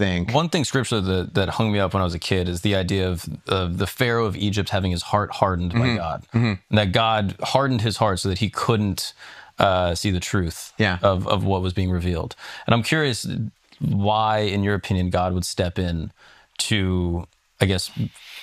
think. One thing scripturally that hung me up when I was a kid is the idea of the Pharaoh of Egypt having his heart hardened by God. And that God hardened his heart so that he couldn't see the truth of what was being revealed. And I'm curious why, in your opinion, God would step in to, I guess,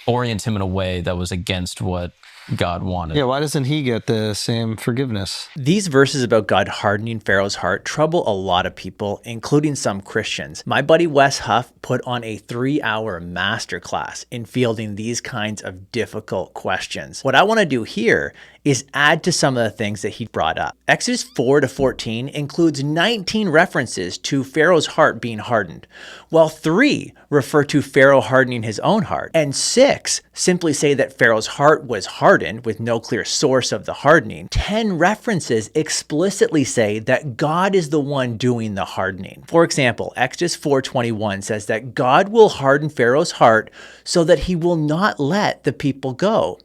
orient him in a way that was against what God wanted. Yeah, why doesn't he get the same forgiveness? These verses about God hardening Pharaoh's heart trouble a lot of people, including some Christians. My buddy Wes Huff put on a 3-hour masterclass in fielding these kinds of difficult questions. What I want to do here is add to some of the things that he brought up. Exodus 4-14 includes 19 references to Pharaoh's heart being hardened, while 3 refer to Pharaoh hardening his own heart, and 6 simply say that Pharaoh's heart was hardened with no clear source of the hardening. 10 references explicitly say that God is the one doing the hardening. For example, Exodus 4:21 says that God will harden Pharaoh's heart so that he will not let the people go.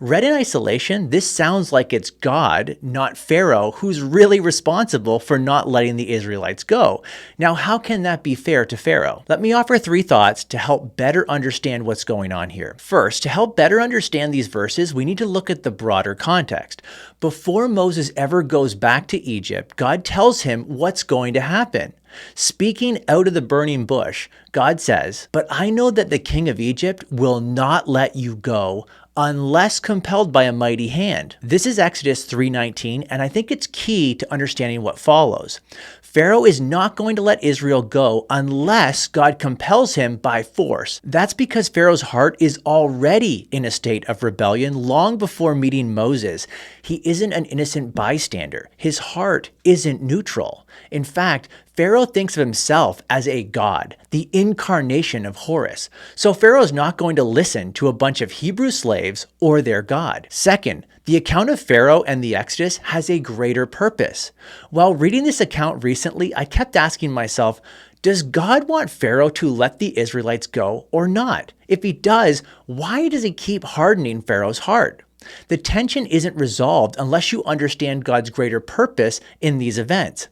Read in isolation, this sounds like it's God, not Pharaoh, who's really responsible for not letting the Israelites go. Now, how can that be fair to Pharaoh? Let me offer 3 thoughts to help better understand what's going on here. First, to help better understand these verses, we need to look at the broader context. Before Moses ever goes back to Egypt, God tells him what's going to happen. Speaking out of the burning bush, God says, "But I know that the king of Egypt will not let you go unless compelled by a mighty hand." This is Exodus 3:19, and I think it's key to understanding what follows. Pharaoh is not going to let Israel go unless God compels him by force. That's because Pharaoh's heart is already in a state of rebellion long before meeting Moses. He isn't an innocent bystander. His heart isn't neutral. In fact, Pharaoh thinks of himself as a god, the incarnation of Horus. So Pharaoh's not going to listen to a bunch of Hebrew slaves or their god. Second, the account of Pharaoh and the Exodus has a greater purpose. While reading this account recently, I kept asking myself, does God want Pharaoh to let the Israelites go or not? If he does, why does he keep hardening Pharaoh's heart? The tension isn't resolved unless you understand God's greater purpose in these events.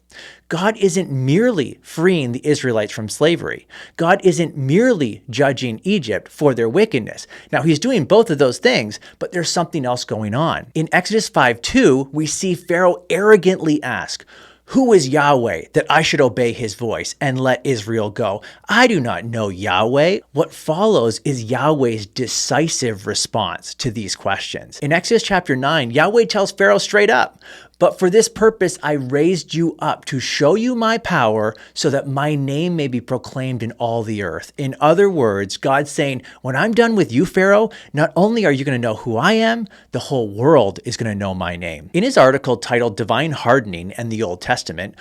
God isn't merely freeing the Israelites from slavery. God isn't merely judging Egypt for their wickedness. Now, he's doing both of those things, but there's something else going on. In Exodus 5:2, we see Pharaoh arrogantly ask, "Who is Yahweh that I should obey his voice and let Israel go? I do not know Yahweh." What follows is Yahweh's decisive response to these questions. In Exodus chapter 9, Yahweh tells Pharaoh straight up, "But for this purpose I raised you up to show you my power so that my name may be proclaimed in all the earth." In other words, God's saying, when I'm done with you, Pharaoh, not only are you going to know who I am, the whole world is going to know my name. In his article titled "Divine Hardening and the Old Testament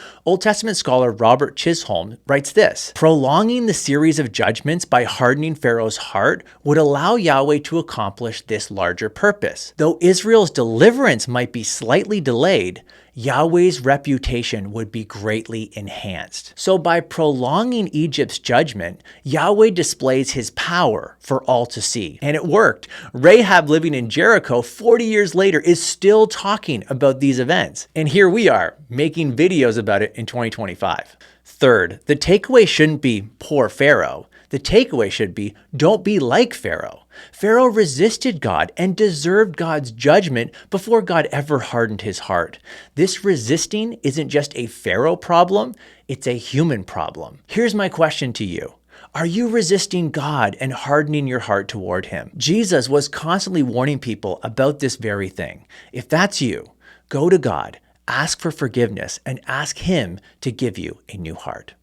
scholar Robert Chisholm writes this: "Prolonging the series of judgments by hardening Pharaoh's heart would allow Yahweh to accomplish this larger purpose. Though Israel's deliverance might be slightly delayed, Yahweh's reputation would be greatly enhanced." So by prolonging Egypt's judgment, Yahweh displays his power for all to see. And it worked. Rahab, living in Jericho 40 years later, is still talking about these events. And here we are, making videos about it in 2025. Third, the takeaway shouldn't be poor Pharaoh. The takeaway should be, don't be like Pharaoh. Pharaoh resisted God and deserved God's judgment before God ever hardened his heart. This resisting isn't just a Pharaoh problem, it's a human problem. Here's my question to you. Are you resisting God and hardening your heart toward him? Jesus was constantly warning people about this very thing. If that's you, go to God, ask for forgiveness, and ask him to give you a new heart.